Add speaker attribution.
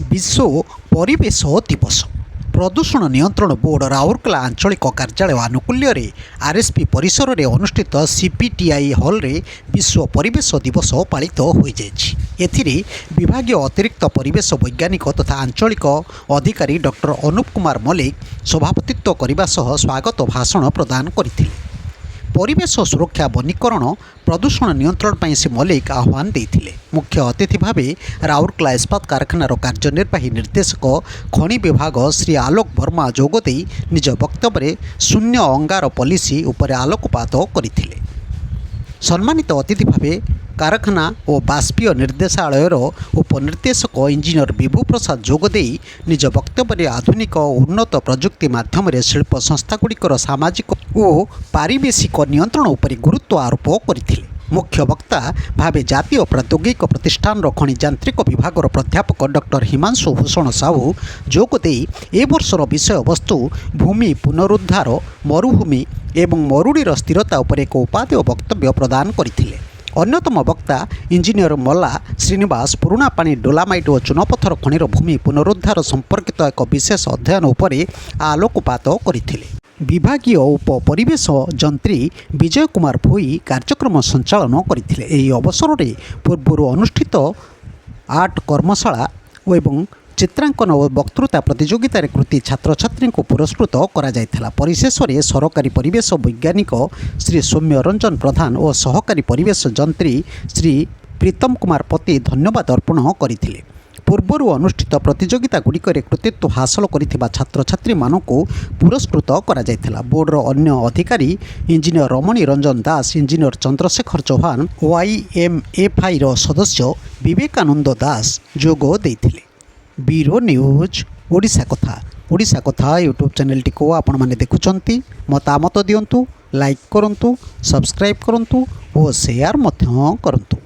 Speaker 1: विश्व परिवेश दिवस प्रदूषण नियंत्रण बोर्ड राउरकेला आंचलिक कार्यालय आनुकूल्य आरएसपी परिसर में अनुष्ठित सीपीटीआई हॉल रे विश्व परिवेश दिवस पालित हो विभागीय अतिरिक्त परिवेश वैज्ञानिक तथा आंचलिक अधिकारी डॉक्टर अनुप कुमार मल्लिक सभापतित्व करने सह स्वागत भाषण प्रदान करते। परिवेश सुरक्षा वनीकरण प्रदूषण नियंत्रण पर से मल्लिक आह्वान देते। मुख्य अतिथि भाव राउरकेला इस्पात कारखानार कार्यनिर्वाही निर्देशक खनि विभाग श्री आलोक वर्मा जोगदे निज वक्तव्य शून्य अंगार पॉलिसी उपर आलोकपात करते। सम्मानित अतिथि भाव कारखाना और बाष्पीय निर्देशालयर उपनिर्देशक इंजीनियर विभु प्रसाद जोगदे निज वक्तव्य आधुनिक उन्नत प्रजुक्ति माध्यम शिल्प संस्थागुड़िकर सामाजिक और पारिवेशिक नियंत्रण उपर गुरुत्व आरोप करते। मुख्य वक्ता भावे जातीय प्रौद्योगिक प्रतिष्ठान खनि यांत्रिक विभाग प्राध्यापक डॉक्टर हिमांशु भूषण साहू जोगदे ए वर्षर विषय वस्तु भूमि पुनरुद्धार मरुभूमि एवं मरुड़ीर स्थिरता उपर एक उपादेय वक्तव्य प्रदान करते। अन्यतम वक्ता इंजीनियर मल्ला श्रीनिवास पुराणा पानी डोलामाइट और चुनपथर खनिर भूमि पुनरुद्धार संपर्कित एक विशेष अध्ययन उपर आलोकपात करते। विभागीय उप परिवेश जंत्री विजय कुमार भोई कार्यक्रम संचालन करते। यह अवसर में पूर्व अनुष्ठित आर्ट कर्मशाला एवं चित्रांकन और वक्तृता प्रतियोगितार कृति छात्र छात्री को पुरस्कृत करा। परिशेष में सरकारी परिवेश वैज्ञानिक श्री सौम्य रंजन प्रधान और सहकारी परिवेश जंत्री श्री प्रीतम कुमार पति धन्यवाद अर्पण करते। पूर्व अनुष्ठित प्रतियोगिता गुड़िकर कृतित्व हासिल कर छात्र छात्री मानक पुरस्कृत करा। बोर्डर अन्य अधिकारी इंजीनियर रमणी रंजन दास, इंजीनियर चंद्रशेखर चौहान, YMFI सदस्य विवेकानंद दास जोग देते। ब्यूरो न्यूज ओडिशा कथा यूट्यूब चैनल टी को आपण माने देखुचंती। मतामत दियंतु, लाइक करंतु, सब्सक्राइब करंतु और शेयर मध्य करंतु।